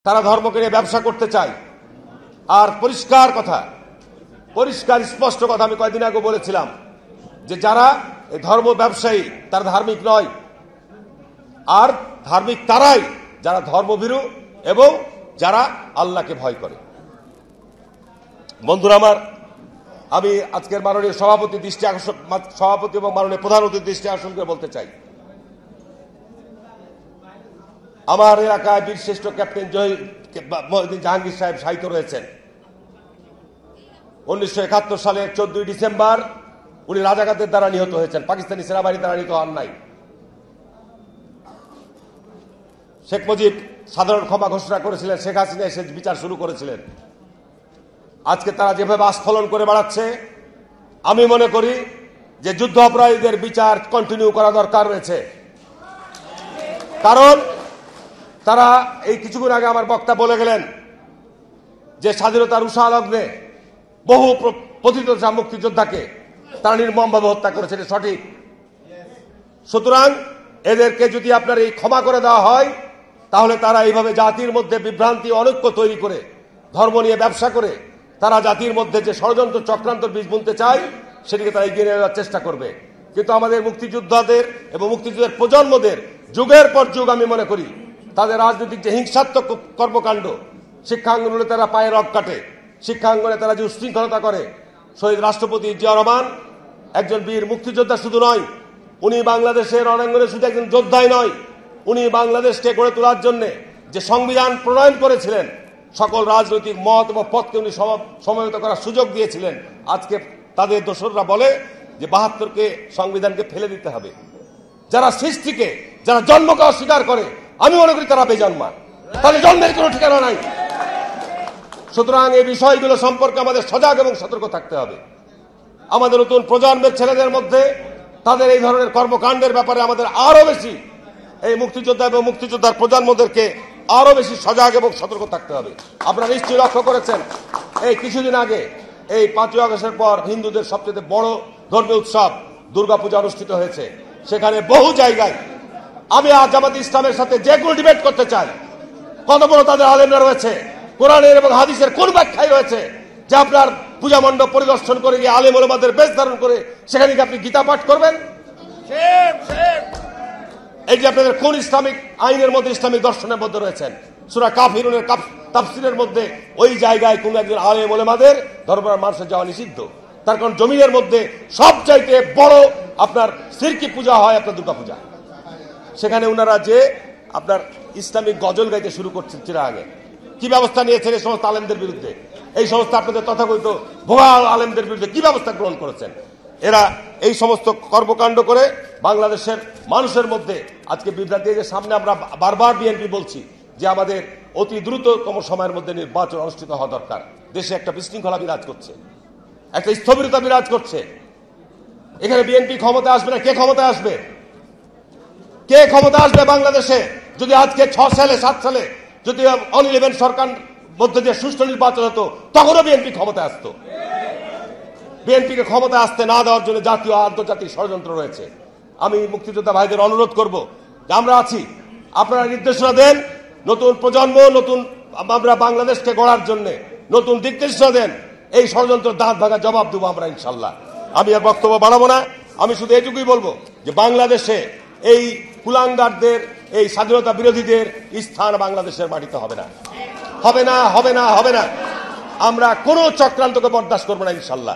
তারা ধর্মকে নিয়ে ব্যবসা করতে চায়। আর পরিষ্কার স্পষ্ট কথা আমি কয়েকদিন আগে বলেছিলাম যে যারা এই ধর্ম ব্যবসায়ী তারা ধার্মিক নয়, আর ধার্মিক তারাই যারা ধর্মভীরু এবং যারা আল্লাহকে ভয় করে। বন্ধুরা আমার, আমি আজকের মাননীয় সভাপতি এবং মাননীয় প্রধান অতিথির দৃষ্টি আকর্ষণ করে বলতে চাই, আমার এলাকায় বীরশ্রেষ্ঠ ক্যাপ্টেন মহিউদ্দিন জাহাঙ্গীর সাহেব শায়িত রয়েছেন। 1971 সালের 14 ডিসেম্বর উনি রাজাকারদের দ্বারা নিহত হয়েছেন, পাকিস্তানি সেনাবাহিনীর দ্বারা নিহত হন নাই। শেখ মুজিব সাধারণ ক্ষমা ঘোষণা করেছিলেন, শেখ হাসিনা এসে বিচার শুরু করেছিলেন। আজকে তারা যেভাবে আস্ফলন করে বেড়াচ্ছে, আমি মনে করি যে যুদ্ধ অপরাধীদের বিচার কন্টিনিউ করা দরকার রয়েছে। কারণ তারা এই কিছুক্ষণ আগে আমার বক্তা বলে গেলেন যে স্বাধীনতার উষা লগ্নে বহু পতিত মুক্তিযোদ্ধাকে তারা নির্মমভাবে হত্যা করেছে, এটা সঠিক। সুতরাং এদেরকে যদি আপনার এই ক্ষমা করে দেওয়া হয়, তাহলে তারা এইভাবে জাতির মধ্যে বিভ্রান্তি অনৈক্য তৈরি করে ধর্ম নিয়ে ব্যবসা করে তারা জাতির মধ্যে যে ষড়যন্ত্র চক্রান্তর বীজ বুনতে চায় সেটিকে তারা এগিয়ে নেওয়ার চেষ্টা করবে। কিন্তু আমাদের মুক্তিযোদ্ধাদের এবং মুক্তিযুদ্ধের প্রজন্মদের যুগের পর যুগ আমি মনে করি তাদের রাজনৈতিক যে হিংসাত্মক কর্মকাণ্ড, শিক্ষাঙ্গনে তারা পায়ে রগ কাটে, শিক্ষাঙ্গনে তারা যে উশৃঙ্খলতা করে। শহীদ রাষ্ট্রপতি জিয়া রহমান একজন বীর মুক্তিযোদ্ধা শুধু নয়, উনি বাংলাদেশের রণাঙ্গনে শুধু একজন যোদ্ধাই নয়, উনি বাংলাদেশকে গড়ে তোলার জন্য যে সংবিধান প্রণয়ন করেছিলেন, সকল রাজনৈতিক মত এবং পথকে উনি সমবেত করার সুযোগ দিয়েছিলেন। আজকে তাদের দোসররা বলে যে ৭২কে সংবিধানকে ফেলে দিতে হবে। যারা সৃষ্টিকে, যারা জন্মকে অস্বীকার করে, আমি মনে করি তারা বেজন্মা, তাদের জন্মের কোনো ঠিকানা নাই। সুতরাং এই বিষয়গুলো সম্পর্কে আমাদের সজাগ এবং সতর্ক থাকতে হবে। আমাদের নতুন প্রজন্মের ছেলেদের মধ্যে তাদের এই ধরনের কর্মকাণ্ডের ব্যাপারে আমাদের আরো বেশি এই মুক্তিযোদ্ধা এবং মুক্তিযোদ্ধার প্রজন্মদেরকে আরো বেশি সজাগ এবং সতর্ক থাকতে হবে। আপনারা নিশ্চয়ই লক্ষ্য করেছেন, এই কিছুদিন আগে এই 5ই আগস্টের পর হিন্দুদের সবচেয়ে বড় ধর্মীয় উৎসব দুর্গাপূজা অনুষ্ঠিত হয়েছে। সেখানে বহু জায়গায় আমি আজ জামাত ইসলামের সাথে যে কোনো ডিবেট করতে চাই, কত বড় তাদের আলেমরা রয়েছে, কোরআনের এবং হাদিসের কোন ব্যাখ্যায় রয়েছে যে আপনার পূজা মণ্ডপ পরিদর্শন করে গিয়ে আলেম ওলামাদের বেশ ধারণ করে সেখানে কি আপনি গীতা পাঠ করবেন? এই যে আপনাদের কোন ইসলামিক আইনের মধ্যে, ইসলামিক দর্শনের মধ্যে রয়েছেন, সূরা কাফিরুনের তাফসীরের মধ্যে ওই জায়গায় কোন একজন আলেম ওলামাদের দরবার মানুষের যাওয়া নিষিদ্ধ। তার কারণ জমিনের মধ্যে সবচাইতে বড় আপনার শিরকি পূজা হয় আপনার দুর্গাপূজা। সেখানে ওনারা যে আপনার ইসলামিক গজল গাইতে শুরু করছেন চিরাগে, কি ব্যবস্থা নিয়েছেন এই সমস্ত আলেমদের বিরুদ্ধে? এই সমস্ত আপনাদের তথাকথিত ভুয়া আলেমদের বিরুদ্ধে কি ব্যবস্থা গ্রহণ করেছেন? এরা এই সমস্ত কর্মকাণ্ড করে বাংলাদেশের মানুষের মধ্যে আজকে বিভ্রান্তি। যে সামনে আমরা বারবার বিএনপি বলছি যে আমাদের অতি দ্রুততম সময়ের মধ্যে নির্বাচন অনুষ্ঠিত হওয়া দরকার। দেশে একটা বিশৃঙ্খলা বিরাজ করছে, একটা স্থবিরতা বিরাজ করছে। এখানে বিএনপি ক্ষমতা আসবে না, কে ক্ষমতা আসবে? কে ক্ষমতা আসবে বাংলাদেশে যদি আজকে 6 সালে 7 সালে যদি অন 11 সরকার মধ্যে যে সুষ্ঠু নির্বাচন হতো, তখনও বিএনপি ক্ষমতা আসতো। বিএনপিকে ক্ষমতা আসতে না দেওয়ার জন্য জাতীয় আন্তর্জাতিক ষড়যন্ত্র রয়েছে। আমি মুক্তিযোদ্ধা ভাইদের অনুরোধ করব যে আমরা আছি, আপনারা নির্দেশনা দেন, নতুন প্রজন্ম, নতুন আমরা বাংলাদেশকে গড়ার জন্য নতুন দিক নির্দেশনা দেন। এই ষড়যন্ত্র দাঁত ভাঙা জবাব দেবো আমরা ইনশাল্লাহ। আমি আর বক্তব্য বাড়াবো না, আমি শুধু এটুকুই বলবো যে বাংলাদেশে এই কুলাঙ্গারদের, এই স্বাধীনতা বিরোধীদের স্থান বাংলাদেশের মাটিতে হবে না, হবে না, হবে না, হবে না। আমরা কোনো চক্রান্তকে বরদাস্ত করবো না ইনশাল্লাহ।